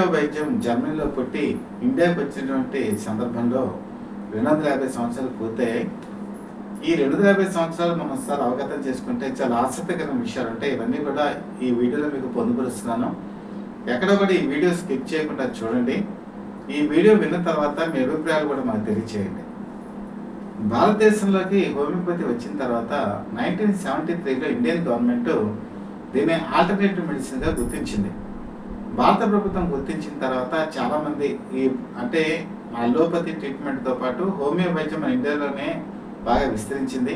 Homeo వైద్యం జర్మనీలో పుట్టి ఇండియాకి వచ్చినటువంటి సందర్భంలో 250 సంవత్సరాలు పూర్తయ్యాయి. ఈ 250 సంవత్సరాలు మనం ఒకసారి అవగతం చేసుకుంటే చాలా ఆసక్తికరమైన విషయాలు ఉంటాయి. ఇవన్నీ కూడా ఈ వీడియోలో మీకు పొందుపరుస్తున్నాను. ఎక్కడ కూడా ఈ వీడియో స్కిప్ చేయకుండా చూడండి. ఈ వీడియో విన్న తర్వాత మీ అభిప్రాయాలు కూడా మాకు తెలియచేయండి. భారతదేశంలోకి హోమియోపతి వచ్చిన తర్వాత 1973లో ఇండియన్ గవర్నమెంట్ దీన్ని ఆల్టర్నేటివ్ మెడిసిన్గా గుర్తించింది. భారత ప్రభుత్వం గుర్తించిన తర్వాత చాలామంది అంటే అలోపతి ట్రీట్మెంట్తో పాటు హోమియో వైద్యం మన ఇండియాలోనే బాగా విస్తరించింది.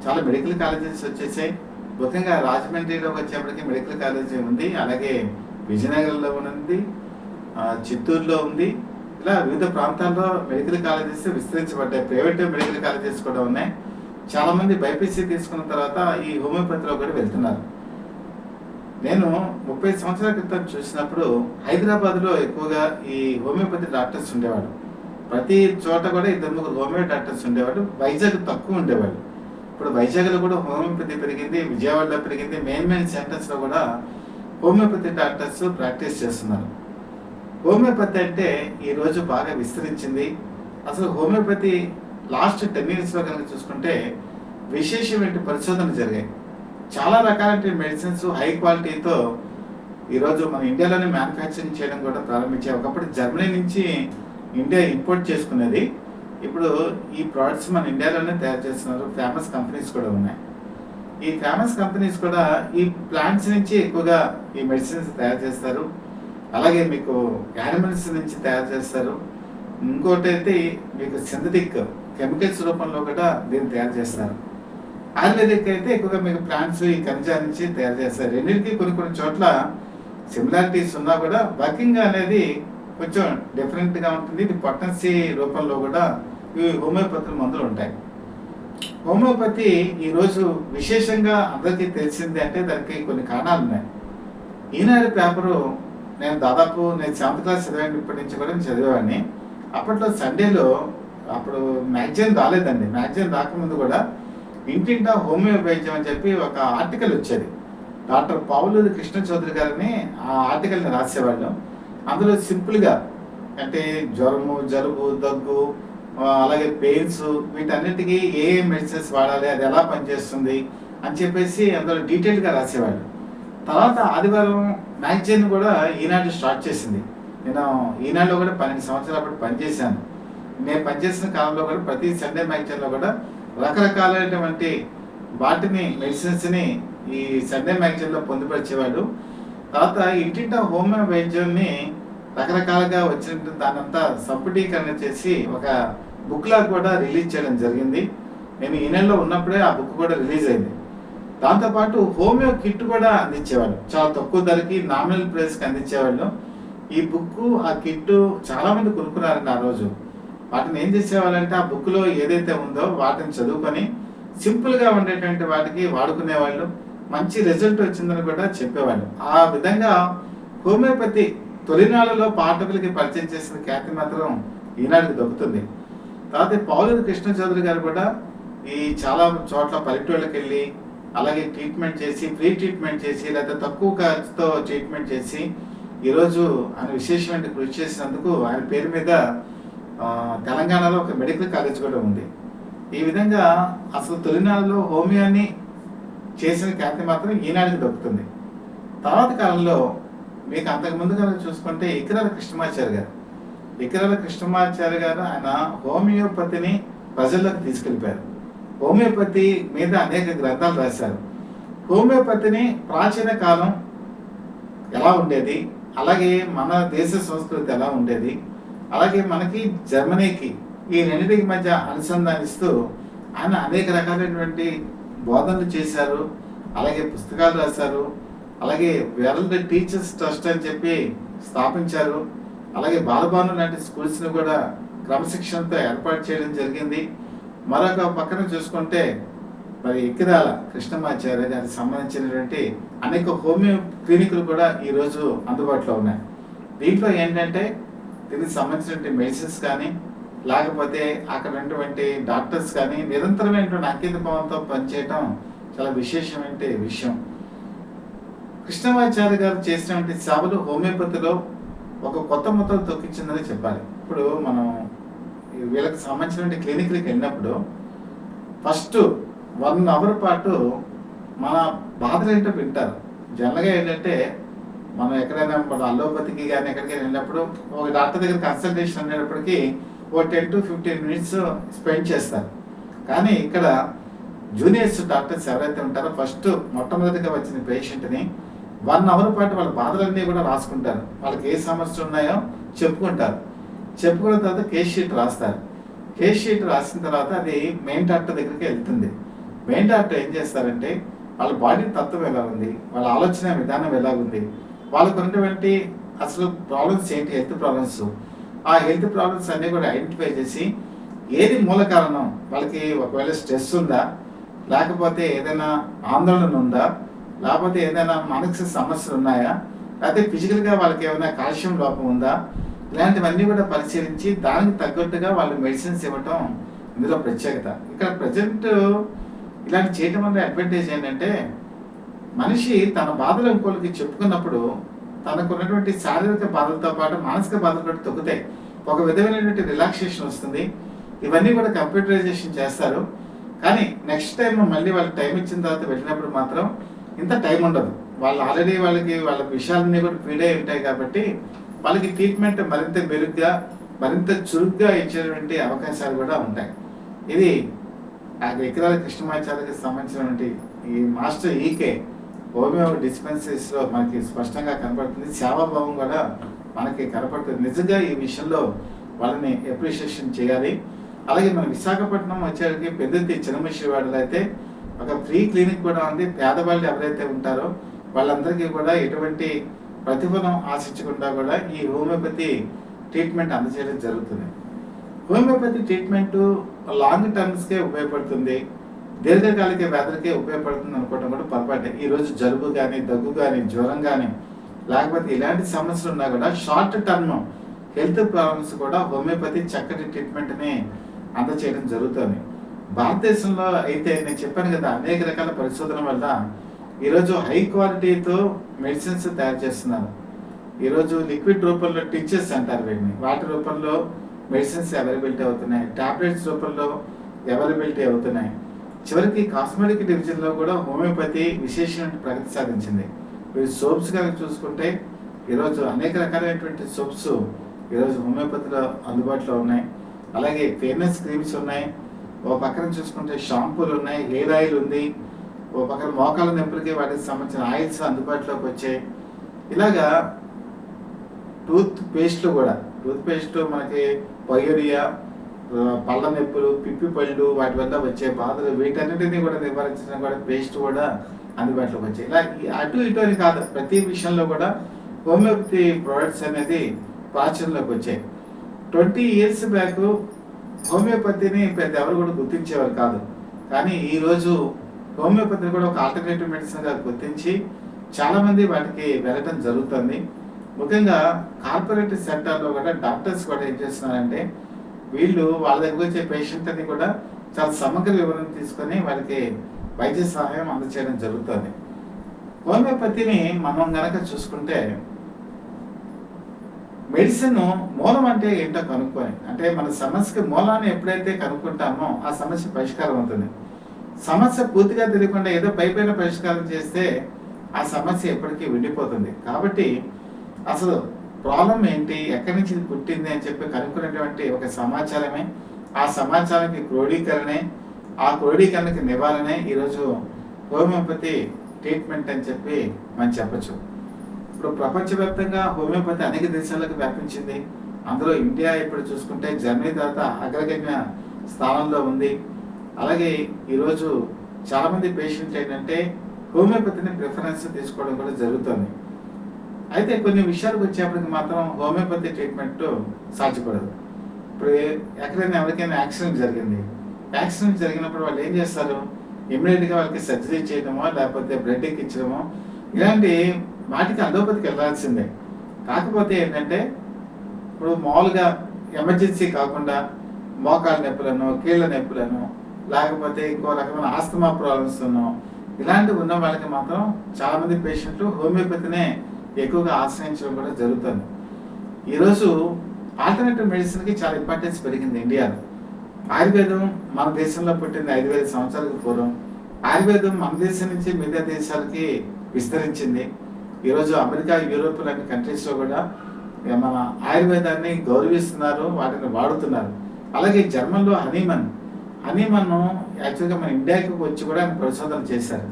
చాలా మెడికల్ కాలేజెస్ వచ్చేసాయి. ముఖ్యంగా రాజమండ్రిలోకి వచ్చేప్పటికి మెడికల్ కాలేజీ ఉంది, అలాగే విజయనగరంలో ఉంది, చిత్తూరులో ఉంది. ఇలా వివిధ ప్రాంతాల్లో మెడికల్ కాలేజెస్ విస్తరించబడ్డాయి. ప్రైవేట్ మెడికల్ కాలేజెస్ కూడా ఉన్నాయి. చాలామంది బైపీసీ తీసుకున్న తర్వాత ఈ హోమియోపతిలో కూడా వెళ్తున్నారు. నేను 30 సంవత్సరాల క్రితం చూసినప్పుడు హైదరాబాద్లో ఎక్కువగా ఈ హోమియోపతి డాక్టర్స్ ఉండేవాడు. ప్రతి చోట కూడా 2-3 హోమియో డాక్టర్స్ ఉండేవాడు. వైజాగ్ తక్కువ ఉండేవాడు. ఇప్పుడు వైజాగ్లో కూడా హోమియోపతి పెరిగింది, విజయవాడలో పెరిగింది. మెయిన్ సెంటర్స్లో కూడా హోమియోపతి డాక్టర్స్ ప్రాక్టీస్ చేస్తున్నారు. హోమియోపతి అంటే ఈరోజు బాగా విస్తరించింది. అసలు హోమియోపతి లాస్ట్ 10 yearsలో కనుక చూసుకుంటే విశేషమైన పరిశోధనలు జరిగాయి. చాలా రకాల మెడిసిన్స్ హై క్వాలిటీతో ఈరోజు మన ఇండియాలోనే మ్యానుఫ్యాక్చరింగ్ చేయడం కూడా ప్రారంభించాయి. ఒకప్పుడు జర్మనీ నుంచి ఇండియా ఇంపోర్ట్ చేసుకునేది. ఇప్పుడు ఈ ప్రోడక్ట్స్ మన ఇండియాలోనే తయారు చేస్తున్నారు. ఫేమస్ కంపెనీస్ కూడా ఉన్నాయి. ఈ ఫేమస్ కంపెనీస్ కూడా ఈ ప్లాంట్స్ నుంచి ఎక్కువగా ఈ మెడిసిన్స్ తయారు చేస్తారు. అలాగే మీకు యానిమల్స్ నుంచి తయారు చేస్తారు. ఇంకోటి అయితే మీకు సింథటిక్ కెమికల్స్ రూపంలో కూడా దీన్ని తయారు చేస్తారు. ఆయుర్వేదిక్ అయితే ఎక్కువగా మీకు ప్లాంట్స్ ఈ ఖనిజాల నుంచి తయారు చేస్తారు. రెండింటికి కొన్ని చోట్ల సిమిలారిటీస్ ఉన్నా కూడా వర్కింగ్ అనేది కొంచెం డిఫరెంట్గా ఉంటుంది. ఇది పొటెన్సీ రూపంలో కూడా ఈ హోమియోపతి మందులు ఉంటాయి. హోమియోపతి ఈరోజు విశేషంగా అందరికీ తెలిసింది అంటే దానికి కొన్ని కారణాలు ఉన్నాయి. ఈనాడు పేపరు నేను 7th క్లాస్ చదివేటప్పటి నుంచి కూడా నేను చదివేవాడిని. అప్పట్లో సండేలో అప్పుడు మ్యాగజైన్ రాలేదండి. మ్యాగజైన్ రాకముందు కూడా ఇంటింటా హోమియో వైద్యం అని చెప్పి ఒక ఆర్టికల్ వచ్చేది. డాక్టర్ పావులూరి కృష్ణ చౌదరి గారిని ఆ ఆర్టికల్ని రాసేవాళ్ళు. అందులో సింపుల్గా అంటే జ్వరము, జలుబు, దగ్గు, అలాగే పెయిన్స్, వీటన్నిటికీ ఏ మెడిసిన్స్ వాడాలి, అది ఎలా పనిచేస్తుంది అని చెప్పేసి అందులో డీటెయిల్గా రాసేవాళ్ళు. తర్వాత ఆదివారం మ్యాగజైన్ కూడా ఈనాడు స్టార్ట్ చేసింది. నేను ఈనాడులో కూడా 12 సంవత్సరాలు అప్పుడు పనిచేశాను. నేను పనిచేసిన కాలంలో కూడా ప్రతి సండే మ్యాగజైన్లో కూడా రకరకాలైనటువంటి వాటిని మెడిసిన్స్ని ఈ సండే మ్యాగజైన్లో పొందుపరిచేవాడు. తర్వాత ఇంటింటా హోమియో వైద్యాన్ని రకరకాలుగా వచ్చిన దానంతా సంపుటీకరణ చేసి ఒక బుక్లా కూడా రిలీజ్ చేయడం జరిగింది. నేను ఈ నెలలో ఉన్నప్పుడే ఆ బుక్ కూడా రిలీజ్ అయింది. దాంతోపాటు హోమియో కిట్ కూడా అందించేవాళ్ళు. చాలా తక్కువ ధరకి నామినల్ ప్రైస్కి అందించేవాళ్ళు. ఈ బుక్, ఆ కిట్ చాలామంది కొనుక్కున్నారండి ఆ రోజు. వాటిని ఏం చేసేవాళ్ళంటే ఆ బుక్లో ఏదైతే ఉందో వాటిని చదువుకొని సింపుల్గా ఉండేటువంటి వాటికి వాడుకునేవాళ్ళు. మంచి రిజల్ట్ వచ్చిందని కూడా చెప్పేవాళ్ళు. ఆ విధంగా హోమియోపతి తొలినాళ్ళలో పాఠకులకి పరిచయం చేసిన ఖ్యాతి మాత్రం ఈనాటికి దొరుకుతుంది. తర్వాత పావులూరి కృష్ణ చౌదరి గారు కూడా ఈ చాలా చోట్ల పల్లెటూళ్ళకి వెళ్ళి అలాగే ట్రీట్మెంట్ చేసి, ఫ్రీ ట్రీట్మెంట్ చేసి, లేకపోతే తక్కువ ఖర్చుతో ట్రీట్మెంట్ చేసి ఈరోజు ఆయన విశేషమైన కృషి చేసినందుకు ఆయన పేరు మీద తెలంగాణలో ఒక మెడికల్ కాలేజ్ కూడా ఉంది. ఈ విధంగా అసలు తొలినాళ్ళలో హోమియోని చేసిన ఖ్యాతి మాత్రం ఈనాటికి దొరుకుతుంది. తర్వాత కాలంలో మీకు అంతకుముందు కనుక చూసుకుంటే ఇకిరాల కృష్ణమాచార్య గారు ఆయన హోమియోపతిని ప్రజల్లోకి తీసుకెళ్ళిపోయారు. హోమియోపతి మీద అనేక గ్రంథాలు రాశారు. హోమియోపతిని ప్రాచీన కాలం ఎలా ఉండేది, అలాగే మన దేశ సంస్కృతి ఎలా ఉండేది, అలాగే మనకి జర్మనీకి ఈ రెండింటికి మధ్య అనుసంధానిస్తూ ఆయన అనేక రకాలైనటువంటి బోధనలు చేశారు. అలాగే పుస్తకాలు రాశారు. అలాగే వరల్డ్ టీచర్స్ ట్రస్ట్ అని చెప్పి స్థాపించారు. అలాగే బాలభవనం లాంటి స్కూల్స్ని కూడా క్రమశిక్షణతో ఏర్పాటు చేయడం జరిగింది. మరొక పక్కన చూసుకుంటే మరి ఇకిరాల కృష్ణమాచార్య గారికి సంబంధించినటువంటి అనేక హోమియో క్లినిక్లు కూడా ఈరోజు అందుబాటులో ఉన్నాయి. దీంట్లో ఏంటంటే దీనికి సంబంధించినటువంటి మెడిసిన్స్ కానీ లేకపోతే అక్కడ ఉన్నటువంటి డాక్టర్స్ కానీ నిరంతరమైనటువంటి అంకిత భావంతో పనిచేయడం చాలా విశేషమైన విషయం. కృష్ణమాచార్య గారు చేసినటువంటి సేవలు హోమియోపతిలో ఒక కొత్త మొత్తం తొక్కించిందని చెప్పాలి. ఇప్పుడు మనం వీళ్ళకి సంబంధించిన క్లినిక్‌లకి వెళ్ళినప్పుడు ఫస్ట్ 1 అవర్ పాటు మన బాధలేంటో వింటారు. జనరల్‌గా ఏంటంటే మనం ఎక్కడైనా మన అల్లోపతికి గాని ఎక్కడికైనా వెళ్ళినప్పుడు ఒక డాక్టర్ దగ్గర కన్సల్టేషన్ అనేటప్పటికి ఓ 10-15 మినిట్స్ స్పెండ్ చేస్తారు. కానీ ఇక్కడ జూనియర్స్ డాక్టర్స్ ఎవరైతే ఉంటారో ఫస్ట్ మొట్టమొదటిగా వచ్చిన పేషెంట్‌ని 1 అవర్ పాటు వాళ్ళ బాధలన్నీ కూడా రాసుకుంటారు. వాళ్ళకి ఏ సమస్యలు ఉన్నాయో చెప్పుకుంటారు. చెప్పుకున్న తర్వాత కేస్ షీట్ రాస్తారు. కేస్ షీట్ రాసిన తర్వాత అది మెయిన్ డాక్టర్ దగ్గరికి వెళ్తుంది. మెయిన్ డాక్టర్ ఏం చేస్తారంటే వాళ్ళ బాడీ తత్వం ఎలా ఉంది, వాళ్ళ ఆలోచన విధానం ఎలా ఉంది, వాళ్ళకు ఉన్నటువంటి అసలు ప్రాబ్లమ్స్ ఏంటి, హెల్త్ ప్రాబ్లమ్స్, ఆ హెల్త్ ప్రాబ్లమ్స్ అన్నీ కూడా ఐడెంటిఫై చేసి ఏది మూల కారణం, వాళ్ళకి ఒకవేళ స్ట్రెస్ ఉందా, లేకపోతే ఏదైనా ఆందోళన ఉందా, లేకపోతే ఏదైనా మానసిక సమస్యలు ఉన్నాయా, లేకపోతే ఫిజికల్గా వాళ్ళకి ఏమైనా కాల్షియం లోపం ఉందా, ఇలాంటివన్నీ కూడా పరిశీలించి దానికి తగ్గట్టుగా వాళ్ళు మెడిసిన్స్ ఇవ్వటం ఇందులో ప్రత్యేకత. ఇక్కడ ప్రజెంట్ ఇలాంటి చేయటం వల్ల అడ్వాంటేజ్ ఏంటంటే మనిషి తన బాధలు ఇంకోళ్ళకి చెప్పుకున్నప్పుడు తనకు ఉన్నటువంటి శారీరక బాధలతో పాటు మానసిక బాధలు కూడా తగ్గుతాయి. ఒక విధమైనటువంటి రిలాక్సేషన్ వస్తుంది. ఇవన్నీ కూడా కంప్యూటరైజేషన్ చేస్తారు. కానీ నెక్స్ట్ టైం మళ్ళీ వాళ్ళకి టైం ఇచ్చిన తర్వాత వెళ్ళినప్పుడు మాత్రం ఇంత టైం ఉండదు. వాళ్ళు ఆల్రెడీ వాళ్ళ విషయాలన్నీ కూడా ఫీడ్ అయి ఉంటాయి కాబట్టి వాళ్ళకి ట్రీట్మెంట్ మరింత మెరుగ్గా, మరింత చురుగ్గా ఇచ్చేటువంటి అవకాశాలు కూడా ఉంటాయి. ఇది ఆ విక్రాల కృష్ణమాచార్యకి సంబంధించినటువంటి ఈ మాస్టర్ ఈకే హోమియో డిస్పెన్సరీస్లో మనకి స్పష్టంగా కనపడుతుంది. సేవాభావం కూడా మనకి కనపడుతుంది. నిజంగా ఈ విషయంలో వాళ్ళని అప్రిషియేషన్ చేయాలి. అలాగే మన విశాఖపట్నం వచ్చేసరికి పెద్దతి చిన్నమశ్రీవాడలో అయితే ఒక ఫ్రీ క్లినిక్ కూడా ఉంది. పేదవాళ్ళు ఎవరైతే ఉంటారో వాళ్ళందరికీ కూడా ఎటువంటి ప్రతిఫలం ఆశించకుండా కూడా ఈ హోమియోపతి ట్రీట్మెంట్ అందజేయడం జరుగుతుంది. హోమియోపతి ట్రీట్మెంట్ లాంగ్ టర్మ్స్కే ఉపయోగపడుతుంది, దీర్ఘకాలిక వ్యాధులకే ఉపయోగపడుతుంది అనుకోవడం కూడా పొరపాటే. ఈరోజు జలుబు కానీ, దగ్గు కానీ, జ్వరం కానీ, లేకపోతే ఇలాంటి సమస్యలు ఉన్నా కూడా షార్ట్ టర్మ్ హెల్త్ ప్రాబ్లమ్స్ కూడా హోమియోపతి చక్కటి ట్రీట్మెంట్ని అందజేయడం జరుగుతుంది. భారతదేశంలో అయితే నేను చెప్పాను కదా, అనేక రకాల పరిశోధన వల్ల ఈరోజు హై క్వాలిటీతో మెడిసిన్స్ తయారు చేస్తున్నారు. ఈరోజు లిక్విడ్ రూపంలో టించెస్ అంటారు వీటిని, వాటి రూపంలో మెడిసిన్స్ అవైలబిలిటీ అవుతున్నాయి, టాబ్లెట్స్ రూపంలో అవైలబిలిటీ అవుతున్నాయి. చివరికి కాస్మెటిక్ డివిజన్లో కూడా హోమియోపతి విశేషమైన ప్రగతి సాధించింది. వీరు సోప్స్ కనుక చూసుకుంటే ఈరోజు అనేక రకాలైనటువంటి సోప్స్ ఈరోజు హోమియోపతిలో అందుబాటులో ఉన్నాయి. అలాగే ఫేర్నెస్ క్రీమ్స్ ఉన్నాయి, ఓ పక్కన చూసుకుంటే షాంపూలు ఉన్నాయి, హెయిర్ ఆయిల్ ఉంది, ఓ పక్కన మోకాల నొప్పులకి వాటికి సంబంధించిన ఆయిల్స్ అందుబాటులోకి వచ్చాయి. ఇలాగా టూత్ పేస్ట్ మనకి పయోరియా, పళ్ళ నొప్పులు, పిప్పి పళ్ళు, వాటి వల్ల వచ్చే బాధలు వీటన్నిటిని కూడా నివారించడం కూడా పేస్ట్ కూడా అందుబాటులోకి వచ్చాయి. ఇలా అటు ఇటు అని కాదు, ప్రతి విషయంలో కూడా హోమియోపతి ప్రొడక్ట్స్ అనేది ప్రాచుర్యంలోకి వచ్చాయి. 20 years బ్యాక్ హోమియోపతిని పెద్ద ఎవరు కూడా గుర్తించేవారు కాదు. కానీ ఈరోజు హోమియోపతిని కూడా ఒక ఆల్టర్నేటివ్ మెడిసిన్గా గుర్తించి చాలామంది వాటికి వెళ్ళటం జరుగుతుంది. ముఖ్యంగా కార్పొరేట్ సెక్టార్లో కూడా డాక్టర్స్ కూడా ఏం చేస్తున్నారంటే వీళ్ళు వాళ్ళ దగ్గర వచ్చే పేషెంట్ అని కూడా చాలా సమగ్ర వివరణ తీసుకొని వాళ్ళకి వైద్య సహాయం అందచేయడం జరుగుతుంది. హోమియోపతిని మనం గనక చూసుకుంటే మెడిసిన్ మూలం అంటే ఏంటో కనుక్కొని, అంటే మన సమస్యకి మూలాన్ని ఎప్పుడైతే కనుక్కుంటామో ఆ సమస్య పరిష్కారం అవుతుంది. సమస్య పూర్తిగా తెలియకుండా ఏదో పైపైన పరిష్కారం చేస్తే ఆ సమస్య ఎప్పటికీ ఉండిపోతుంది. కాబట్టి అసలు ప్రాబ్లం ఏంటి, ఎక్కడి నుంచి ఇది పుట్టింది అని చెప్పి కనుక్కునేటువంటి ఒక సమాచారమే, ఆ సమాచారానికి క్రోడీకరణే, ఆ క్రోడీకరణకి నివారణే ఈరోజు హోమియోపతి ట్రీట్మెంట్ అని చెప్పి మనం చెప్పచ్చు. ఇప్పుడు ప్రపంచవ్యాప్తంగా హోమియోపతి అనేక దేశాలకు వ్యాపించింది. అందులో ఇండియా ఇప్పుడు చూసుకుంటే జర్మనీ తర్వాత అగ్రగణ్య స్థానంలో ఉంది. అలాగే ఈరోజు చాలామంది పేషెంట్లు ఏంటంటే హోమియోపతిని ప్రిఫరెన్స్ తీసుకోవడం కూడా జరుగుతుంది. అయితే కొన్ని విషయాలకు వచ్చేప్పటికి మాత్రం హోమియోపతి ట్రీట్మెంట్ సాధ్యపడదు. ఇప్పుడు ఎక్కడైనా ఎవరికైనా యాక్సిడెంట్ జరిగినప్పుడు వాళ్ళు ఏం చేస్తారు, ఇమ్మీడియట్గా వాళ్ళకి సర్జరీ చేయడమో లేకపోతే బ్లడ్ ఎక్కించడమో ఇలాంటి వాటికి అలోపతికి వెళ్ళాల్సిందే. కాకపోతే ఏంటంటే ఇప్పుడు మామూలుగా ఎమర్జెన్సీ కాకుండా మోకాళ్ళ నొప్పులను, కీళ్ళ నొప్పులను, లేకపోతే ఇంకో రకమైన ఆస్తమా ప్రాబ్లమ్స్ ఇలాంటివి ఉన్న వాళ్ళకి మాత్రం చాలామంది పేషెంట్లు హోమియోపతినే ఎక్కువగా ఆశ్రయించడం కూడా జరుగుతుంది. ఈరోజు ఆల్టర్నేటివ్ మెడిసిన్కి చాలా ఇంపార్టెన్స్ పెరిగింది ఇండియాలో. ఆయుర్వేదం మన దేశంలో పుట్టింది 5,000 సంవత్సరాలకు పూర్వం. ఆయుర్వేదం మన దేశం నుంచి మిగతా దేశాలకి విస్తరించింది. ఈరోజు అమెరికా, యూరోప్ లాంటి కంట్రీస్లో కూడా మన ఆయుర్వేదాన్ని గౌరవిస్తున్నారు, వాటిని వాడుతున్నారు. అలాగే జర్మన్లో హనీమన్ యాక్చువల్గా మన ఇండియాకి వచ్చి కూడా ఆయన పరిశోధన చేశారు.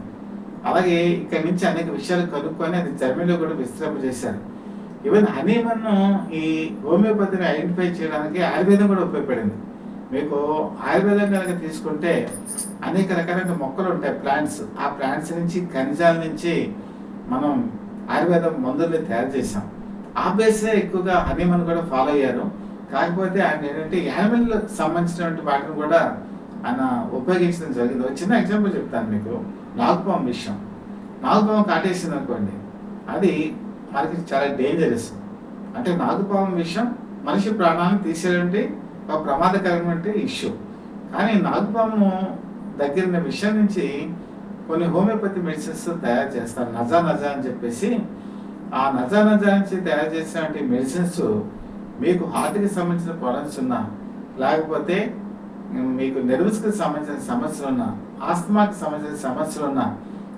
అలాగే ఇక్కడ నుంచి అనేక విషయాలు కనుక్కొని అది జర్మనీలో కూడా విస్తరింపజేశారు. ఈవెన్ హనీమన్ ఈ హోమియోపతిని ఐడెంటిఫై చేయడానికి ఆయుర్వేదం కూడా ఉపయోగపడింది. మీకు ఆయుర్వేదం కనుక తీసుకుంటే అనేక రకాలైన మొక్కలు ఉంటాయి, ప్లాంట్స్. ఆ ప్లాంట్స్ నుంచి, ఖనిజాల నుంచి మనం ఆయుర్వేదం మందుల్ని తయారు చేసాం. ఆ బేసే ఎక్కువగా హనీమన్ కూడా ఫాలో అయ్యారు. కాకపోతే ఆయన ఏంటంటే యానిమల్ సంబంధించినటువంటి వాటిని కూడా ఆయన ఉపయోగించడం జరిగింది. ఒక చిన్న ఎగ్జాంపుల్ చెప్తాను మీకు. నాగుపాము విషయం. నాగుపాము కాటేసింది అనుకోండి, అది మనకి చాలా డేంజరస్. అంటే నాగుపాము విషయం మనిషి ప్రాణాలను తీసేటువంటి ఒక ప్రమాదకరమైన ఇష్యూ. కానీ నాగుపాము దగ్గర విషయం నుంచి కొన్ని హోమియోపతి మెడిసిన్స్ తయారు చేస్తారు. నజా అని చెప్పేసి ఆ నజా నుంచి తయారు చేసినటువంటి మెడిసిన్స్ మీకు హార్ట్కి సంబంధించిన ప్రాబ్లమ్స్ ఉన్నా, లేకపోతే మీకు నెర్వ్స్కి సంబంధించిన సమస్యలు ఉన్నా, ఆస్తమాకి సంబంధించిన సమస్యలు ఉన్నా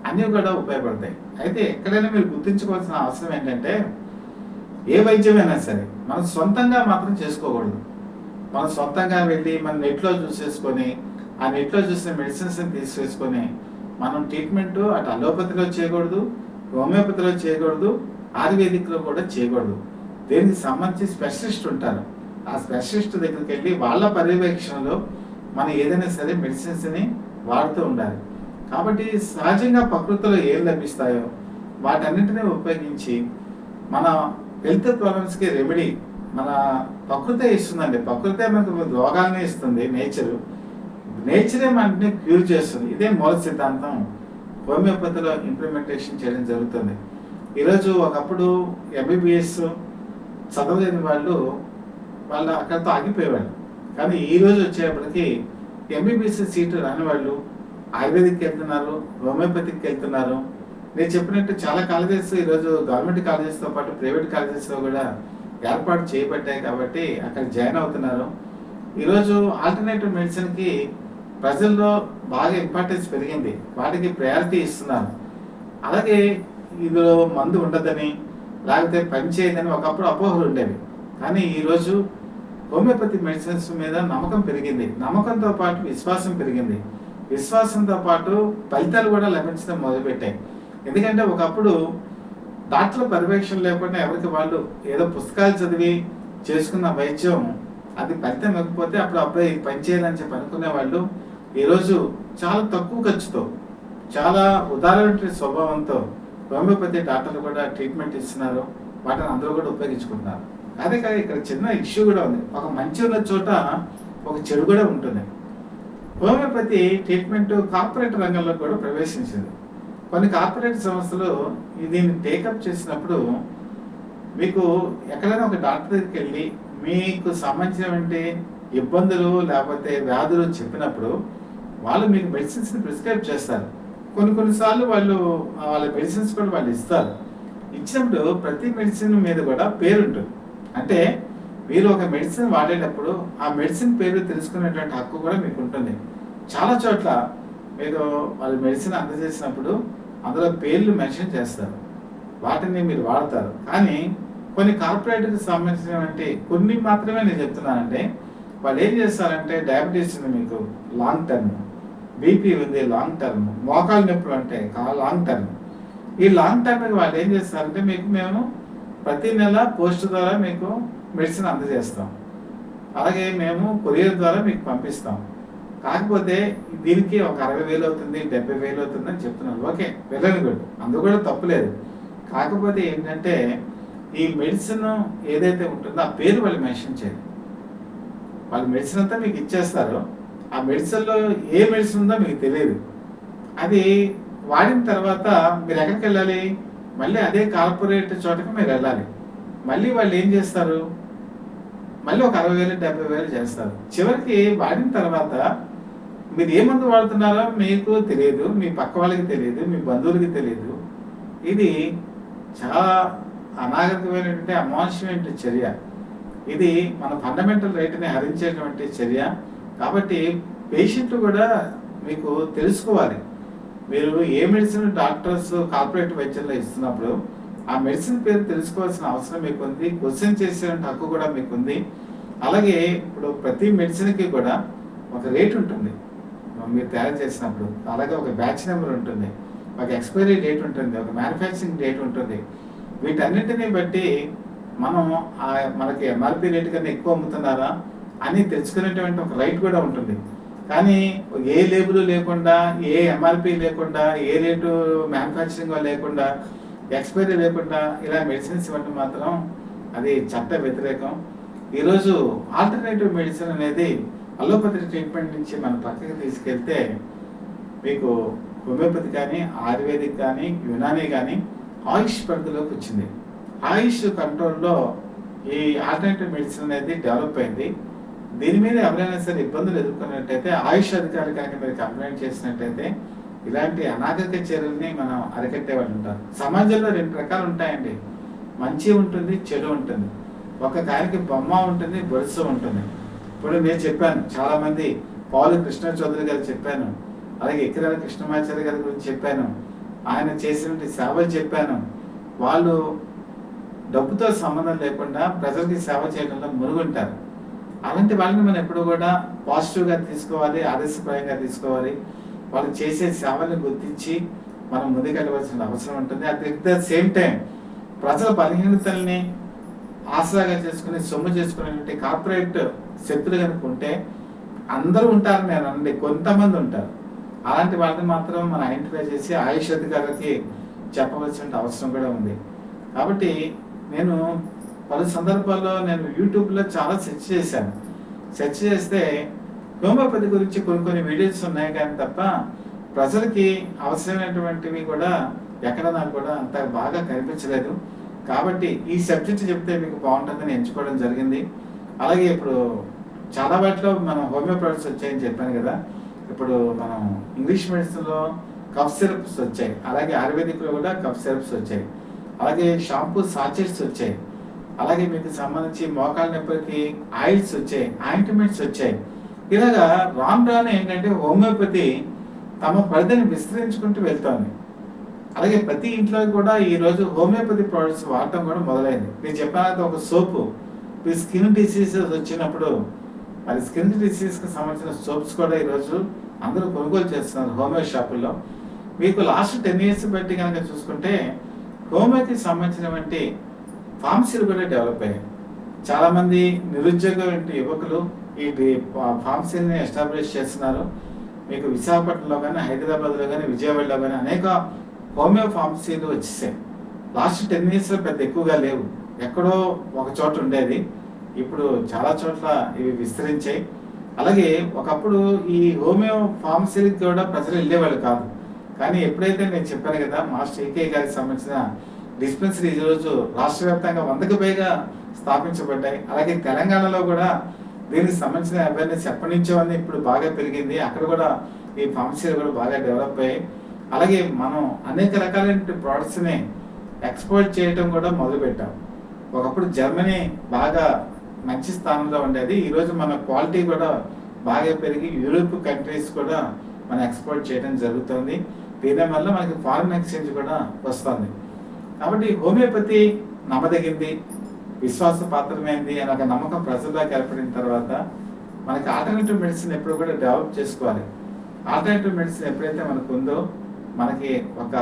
అన్నీ కూడా ఉపయోగపడతాయి. అయితే ఎక్కడైనా మీరు గుర్తుంచుకోవాల్సిన అవసరం ఏంటంటే, ఏ వైద్యమైనా సరే మనం సొంతంగా మాత్రం చేసుకోకూడదు. మనం సొంతంగా వెళ్ళి మన నెట్లో చూసేసుకొని ఆ నెట్లో చూసిన మెడిసిన్స్ని తీసేసుకొని మనం ట్రీట్మెంట్ అటు అలోపతిలో చేయకూడదు, హోమియోపతిలో చేయకూడదు, ఆయుర్వేదిక్లో కూడా చేయకూడదు. దీనికి సంబంధించి స్పెషలిస్ట్ ఉంటారు. ఆ స్పెషలిస్ట్ దగ్గరికి వెళ్ళి వాళ్ళ పర్యవేక్షణలో మనం ఏదైనా సరే మెడిసిన్స్ని వాడుతూ ఉండాలి. కాబట్టి సహజంగా ప్రకృతిలో ఏం లభిస్తాయో వాటన్నింటినీ ఉపయోగించి మన హెల్త్ ప్రాబ్లమ్స్కి రెమెడీ మన ప్రకృతే ఇస్తుందండి. ప్రకృతే మనకు రోగాల్ని ఇస్తుంది. నేచరే మనని క్యూర్ చేస్తుంది. ఇదే మూల సిద్ధాంతం హోమియోపతిలో ఇంప్లిమెంటేషన్ చేయడం జరుగుతుంది. ఈరోజు ఒకప్పుడు ఎంబీబీఎస్ చదవలేని వాళ్ళు అక్కడితో ఆగిపోయేవాళ్ళు. కానీ ఈరోజు వచ్చేప్పటికి ఎంబీబీఎస్ సీటు రాని వాళ్ళు ఆయుర్వేదిక్కి వెళ్తున్నారు, హోమియోపతికి వెళ్తున్నారు. నేను చెప్పినట్టు చాలా కాలేజెస్ ఈరోజు గవర్నమెంట్ కాలేజెస్తో పాటు ప్రైవేట్ కాలేజెస్లో కూడా ఏర్పాటు చేయబడ్డాయి. కాబట్టి అక్కడ జాయిన్ అవుతున్నారు. ఈరోజు ఆల్టర్నేటివ్ మెడిసిన్కి ప్రజల్లో బాగా ఇంపార్టెన్స్ పెరిగింది. వాటికి ప్రయారిటీ ఇస్తున్నారు. అలాగే ఇందులో మందు ఉండదని, లేకపోతే పని చేయదని ఒకప్పుడు అపోహలు ఉండేవి. కానీ ఈరోజు హోమియోపతి మెడిసిన్స్ మీద నమ్మకం పెరిగింది. నమ్మకంతో పాటు విశ్వాసం పెరిగింది. విశ్వాసంతో పాటు ఫలితాలు కూడా లభించడం మొదలుపెట్టాయి. ఎందుకంటే ఒకప్పుడు డాక్టర్ల పర్యవేక్షణ లేకుండా ఎవరికి వాళ్ళు ఏదో పుస్తకాలు చదివి చేసుకున్న వైద్యం అది ఫలితం ఇవ్వకపోతే అప్పుడు అబ్బాయి పని చేయాలని చెప్పి అనుకునే వాళ్ళు ఈరోజు చాలా తక్కువ ఖర్చుతో, చాలా ఉదాహరణ స్వభావంతో హోమియోపతి డాక్టర్లు కూడా ట్రీట్మెంట్ ఇస్తున్నారు. వాటిని అందరూ కూడా ఉపయోగించుకుంటున్నారు. అదే కాదు, ఇక్కడ చిన్న ఇష్యూ కూడా ఉంది. ఒక మంచి ఉన్న చోట ఒక చెడు కూడా ఉంటుంది. హోమియోపతి ట్రీట్మెంట్ కార్పొరేట్ రంగంలో కూడా ప్రవేశించింది. కొన్ని కార్పొరేట్ సంస్థలు దీన్ని టేకప్ చేసినప్పుడు మీకు ఎక్కడైనా ఒక డాక్టర్ దగ్గరికి వెళ్ళి మీకు సంబంధించినటువంటి ఇబ్బందులు లేకపోతే వ్యాధులు చెప్పినప్పుడు వాళ్ళు మీకు మెడిసిన్స్ని ప్రిస్క్రైబ్ చేస్తారు. కొన్నిసార్లు వాళ్ళ మెడిసిన్స్ కూడా వాళ్ళు ఇస్తారు. ఇచ్చినప్పుడు ప్రతి మెడిసిన్ మీద కూడా పేరు ఉంటుంది. అంటే మీరు ఒక మెడిసిన్ వాడేటప్పుడు ఆ మెడిసిన్ పేరు తెలుసుకునేటువంటి హక్కు కూడా మీకు ఉంటుంది. చాలా చోట్ల మీరు వాళ్ళ మెడిసిన్ అందజేసినప్పుడు అందులో పేర్లు మెన్షన్ చేస్తారు, వాటిని మీరు వాడతారు. కానీ కొన్ని కార్పొరేట్కి సంబంధించినటువంటి కొన్ని మాత్రమే నేను చెప్తున్నానంటే, వాళ్ళు ఏం చేస్తారంటే డయాబెటీస్ ఉంది మీకు లాంగ్ టర్మ్, బీపీ ఉంది లాంగ్ టర్మ్, మోకాలు నొప్పులు అంటే లాంగ్ టర్మ్. ఈ లాంగ్ టర్మ్కి వాళ్ళు ఏం చేస్తారంటే మేము ప్రతి నెల పోస్ట్ ద్వారా మీకు మెడిసిన్ అందజేస్తాం, అలాగే మేము కొరియర్ ద్వారా మీకు పంపిస్తాం. కాకపోతే దీనికి ఒక 60,000 అవుతుంది, 70,000 అవుతుంది అని చెప్తున్నారు. ఓకే, వెళ్ళని గుడ్, అందుకు కూడా తప్పులేదు. కాకపోతే ఏంటంటే ఈ మెడిసిన్ ఏదైతే ఉంటుందో ఆ పేరు వాళ్ళు మెన్షన్ చేయాలి. వాళ్ళు మెడిసిన్ అంతా మీకు ఇచ్చేస్తారు, ఆ మెడిసిన్లో ఏ మెడిసిన్ ఉందో మీకు తెలియదు. అది వాడిన తర్వాత మీరు ఎక్కడికి వెళ్ళాలి? మళ్ళీ అదే కార్పొరేట్ చోటకి మీరు వెళ్ళాలి. మళ్ళీ వాళ్ళు ఏం చేస్తారు? మళ్ళీ ఒక 60,000 70,000 చేస్తారు. చివరికి వాడిన తర్వాత మీరు ఏ మందు వాడుతున్నారో మీకు తెలియదు, మీ పక్క వాళ్ళకి తెలియదు, మీ బంధువులకి తెలియదు. ఇది చాలా అనాగరికమైనటువంటి అమానుషమైన చర్య. ఇది మన ఫండమెంటల్ రైట్ని హరించేటువంటి చర్య. కాబట్టి పేషెంట్ కూడా మీకు తెలుసుకోవాలి. మీరు ఏ మెడిసిన్ డాక్టర్స్ కార్పొరేట్ వైద్యంలో ఇస్తున్నప్పుడు ఆ మెడిసిన్ పేరు తెలుసుకోవాల్సిన అవసరం మీకు ఉంది. క్వశ్చన్ చేసే హక్కు కూడా మీకు ఉంది. అలాగే ఇప్పుడు ప్రతి మెడిసిన్కి కూడా ఒక రేట్ ఉంటుంది మీరు తయారు చేసినప్పుడు. అలాగే ఒక బ్యాచ్ నెంబర్ ఉంటుంది, ఒక ఎక్స్పైరీ డేట్ ఉంటుంది, ఒక మ్యానుఫ్యాక్చరింగ్ డేట్ ఉంటుంది. వీటన్నిటిని బట్టి మనం మనకి ఎంఆర్పి రేట్ కన్నా ఎక్కువ అమ్ముతున్నారా అని తెలుసుకునేటువంటి ఒక రైట్ కూడా ఉంటుంది. కానీ ఏ లేబుల్ లేకుండా, ఏ ఎంఆర్పి లేకుండా, ఏ రేటు మ్యానుఫ్యాక్చరింగ్ లేకుండా, ఎక్స్పైరీ లేకుండా ఇలా మెడిసిన్స్ ఇవ్వడం మాత్రం అది చట్ట వ్యతిరేకం. ఈరోజు ఆల్టర్నేటివ్ మెడిసిన్ అనేది అలోపతి ట్రీట్మెంట్ నుంచి మనం పక్కకి తీసుకెళ్తే మీకు హోమియోపతి కానీ, ఆయుర్వేదిక్ కానీ, యునానీ కానీ ఆయుష్ పరిధిలోకి వచ్చింది. ఆయుష్ కంట్రోల్లో ఈ ఆల్టర్నేటివ్ మెడిసిన్ అనేది డెవలప్ అయింది. దీని మీద ఎవరైనా సరే ఇబ్బందులు ఎదుర్కొన్నట్టయితే ఆయుష్ అధికారి కనుక మీరు కంప్లైంట్ చేసినట్టయితే ఇలాంటి అనాగరిక చర్యల్ని మనం అరికట్టే వాళ్ళు ఉంటారు. సమాజంలో రెండు రకాలు ఉంటాయండి, మంచి ఉంటుంది, చెడు ఉంటుంది. ఒక కాయకి బొమ్మ ఉంటుంది, బొరుసు ఉంటుంది. ఇప్పుడు నేను చెప్పాను, చాలామంది పాలు కృష్ణ చౌదరి గారు చెప్పాను, అలాగే ఎకిరాల కృష్ణమాచార్య గారి గురించి చెప్పాను, ఆయన చేసినటువంటి సేవలు చెప్పాను. వాళ్ళు డబ్బుతో సంబంధం లేకుండా ప్రజలకి సేవ చేయడంలో మురుగుంటారు. అలాంటి వాళ్ళని మనం ఎప్పుడు కూడా పాజిటివ్గా తీసుకోవాలి, ఆదర్శప్రాయంగా తీసుకోవాలి. వాళ్ళు చేసే సేవల్ని గుర్తించి మనం ముందుకెళ్ళవలసిన అవసరం ఉంటుంది. అట్ ద సేమ్ టైం ప్రజల బలహీనతల్ని ఆసరాగా చేసుకుని సొమ్ము చేసుకునేటువంటి కార్పొరేట్ శక్తులు కనుక ఉంటే, అందరూ ఉంటారు నేను అనండి, కొంతమంది ఉంటారు. అలాంటి వాళ్ళని మాత్రం మనం ఐడెంటిఫై చేసి ఆయుష్ అధికారులకి చెప్పవలసిన అవసరం కూడా ఉంది. కాబట్టి నేను పలు సందర్భాల్లో నేను యూట్యూబ్లో చాలా సెర్చ్ చేశాను. సెర్చ్ చేస్తే హోమియోపతి గురించి కొన్ని వీడియోస్ ఉన్నాయి కానీ తప్ప ప్రజలకి అవసరమైనటువంటివి కూడా ఎక్కడ నాకు కూడా అంత బాగా కనిపించలేదు. కాబట్టి ఈ సబ్జెక్ట్ చెప్తే మీకు బాగుంటుందని ఎంచుకోవడం జరిగింది. అలాగే ఇప్పుడు చాలా వాటిలో మనం హోమియో ప్రొడక్ట్స్ వచ్చాయని చెప్పాను కదా. ఇప్పుడు మనం ఇంగ్లీష్ మెడిసిన్లో కఫ్ సిరప్స్ వచ్చాయి, అలాగే ఆయుర్వేదిక్లో కూడా కఫ్ సిరప్స్ వచ్చాయి, అలాగే షాంపూ సాచెట్స్ వచ్చాయి, అలాగే మీకు సంబంధించి మోకాళ్ళ నొప్పికి ఆయిల్స్ వచ్చాయి, ఆయింట్మెంట్స్ వచ్చాయి. ఇలాగా రాను ఏంటంటే హోమియోపతి తమ పరిధిని విస్తరించుకుంటూ వెళ్తోంది. అలాగే ప్రతి ఇంట్లో కూడా ఈరోజు హోమియోపతి ప్రోడక్ట్స్ వాడటం కూడా మొదలైంది. నేను చెప్పిన ఒక సోపు, ఈ స్కిన్ డిసీజెస్ వచ్చినప్పుడు మరి స్కిన్ డిసీజ్కి సంబంధించిన సోప్స్ కూడా ఈరోజు అందరూ కొనుగోలు చేస్తున్నారు హోమియో షాపుల్లో. మీకు లాస్ట్ 10 years బట్టి కనుక చూసుకుంటే హోమియోకి సంబంధించినటువంటి ఫార్మసీలు కూడా డెవలప్ అయ్యాయి. చాలామంది నిరుద్యోగ యువకులు ఈ ఫార్మసీని ఎస్టాబ్లిష్ చేస్తున్నారు. మీకు విశాఖపట్నంలో కానీ, హైదరాబాద్లో కానీ, విజయవాడలో కానీ అనేక హోమియో ఫార్మసీలు వచ్చేసాయి. లాస్ట్ 10 years పెద్ద ఎక్కువగా లేవు, ఎక్కడో ఒక చోట ఉండేది, ఇప్పుడు చాలా చోట్ల ఇవి విస్తరించాయి. అలాగే ఒకప్పుడు ఈ హోమియో ఫార్మసీకి కూడా ప్రజలు వెళ్ళేవాళ్ళు కాదు. కానీ ఎప్పుడైతే నేను చెప్పాను కదా, మాస్టర్ ఏకే గారికి సంబంధించిన డిస్పెన్సరీ ఈరోజు రాష్ట్ర వ్యాప్తంగా 100కు పైగా స్థాపించబడ్డాయి. అలాగే తెలంగాణలో కూడా దీనికి సంబంధించిన అవేర్నెస్ ఎప్పటి నుంచో అని ఇప్పుడు బాగా పెరిగింది. అక్కడ కూడా ఈ ఫార్మసీలు కూడా బాగా డెవలప్ అయ్యాయి. అలాగే మనం అనేక రకాలైన ప్రోడక్ట్స్ని ఎక్స్పోర్ట్ చేయడం కూడా మొదలుపెట్టాం. ఒకప్పుడు జర్మనీ బాగా మంచి స్థానంలో ఉండేది, ఈరోజు మన క్వాలిటీ కూడా బాగా పెరిగి యూరోప్ కంట్రీస్ కూడా మనం ఎక్స్పోర్ట్ చేయడం జరుగుతుంది. దీనివల్ల మనకి ఫారిన్ ఎక్స్చేంజ్ కూడా వస్తుంది. కాబట్టి హోమియోపతి నమ్మదగింది, విశ్వాసపాత్రమైంది అని ఒక నమ్మకం ప్రజల్లోకి ఏర్పడిన తర్వాత మనకి ఆల్టర్నేటివ్ మెడిసిన్ ఎప్పుడు కూడా డెవలప్ చేసుకోవాలి. ఆల్టర్నేటివ్ మెడిసిన్ ఎప్పుడైతే మనకు ఉందో మనకి ఒక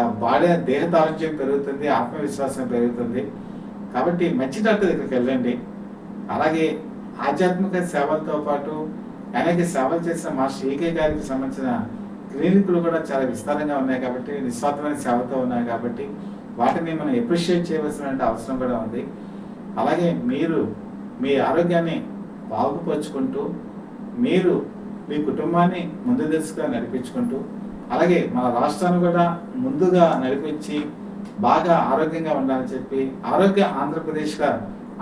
దేహ దారుణ్యం పెరుగుతుంది, ఆత్మవిశ్వాసం పెరుగుతుంది. కాబట్టి మంచి డాక్టర్ దగ్గరికి వెళ్ళండి. అలాగే ఆధ్యాత్మిక సేవలతో పాటు అనేక సేవలు చేసిన మాస్టర్ ఏకే గారికి సంబంధించిన క్లినిక్లు కూడా చాలా విస్తారంగా ఉన్నాయి కాబట్టి, నిస్వార్థమైన సేవతో ఉన్నాయి కాబట్టి వాటిని మనం ఎప్రిషియేట్ చేయవలసిన అవసరం కూడా ఉంది. అలాగే మీరు మీ ఆరోగ్యాన్ని బాగుపరుచుకుంటూ, మీరు మీ కుటుంబాన్ని ముందు దిశగా నడిపించుకుంటూ, అలాగే మన రాష్ట్రాన్ని కూడా ముందుగా నడిపించి బాగా ఆరోగ్యంగా ఉండాలని చెప్పి, ఆరోగ్య ఆంధ్రప్రదేశ్గా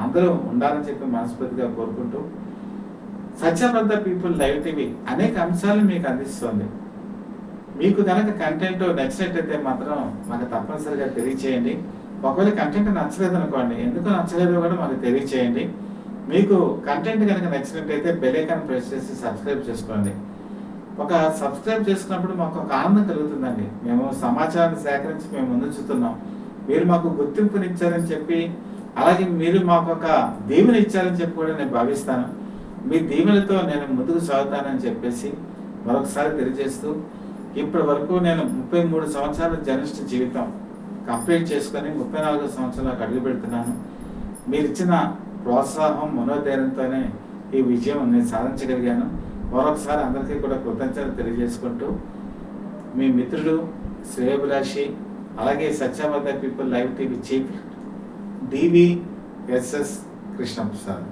అందరూ ఉండాలని చెప్పి మనస్ఫూర్తిగా కోరుకుంటూ, సత్యప్రద పీపుల్ లైవ్ టీవీ అనేక అంశాలను మీకు అందిస్తుంది. మీకు కనుక కంటెంట్ నచ్చినట్లయితే మాత్రం మాకు తప్పనిసరిగా తెలియచేయండి. ఒకవేళ కంటెంట్ నచ్చలేదు అనుకోండి, ఎందుకు నచ్చలేదో కూడా మాకు తెలియచేయండి. మీకు కంటెంట్ కనుక నచ్చినట్టయితే బెల్ ఐకాన్ ప్రెస్ చేసి సబ్స్క్రైబ్ చేసుకోండి. ఒక సబ్స్క్రైబ్ చేసుకున్నప్పుడు మాకు ఒక ఆనందం కలుగుతుందండి. మేము సమాచారాన్ని సేకరించి మేము ముందుంచుతున్నాం. మీరు మాకు గుర్తింపునిచ్చారని చెప్పి, అలాగే మీరు మాకు ఒక దీవెన ఇచ్చారని చెప్పి కూడా నేను భావిస్తాను. మీ దీవెనలతో నేను ముందుకు సాగుతానని చెప్పేసి మరొకసారి తెలియజేస్తూ, ఇప్పటి వరకు నేను 33 సంవత్సరాల జర్నలిస్ట్ జీవితం కంప్లీట్ చేసుకొని 34వ సంవత్సరంలోకి అడుగు పెడుతున్నాను. మీరు ఇచ్చిన ప్రోత్సాహం, మనోధైర్యంతోనే ఈ విజయం నేను సాధించగలిగాను. మరొకసారి అందరికీ కూడా కృతజ్ఞతలు తెలియజేసుకుంటూ, మీ మిత్రుడు, శ్రేయోభిలాషి, అలాగే Satyavada people live TV chief DVSS Krishnaprasad.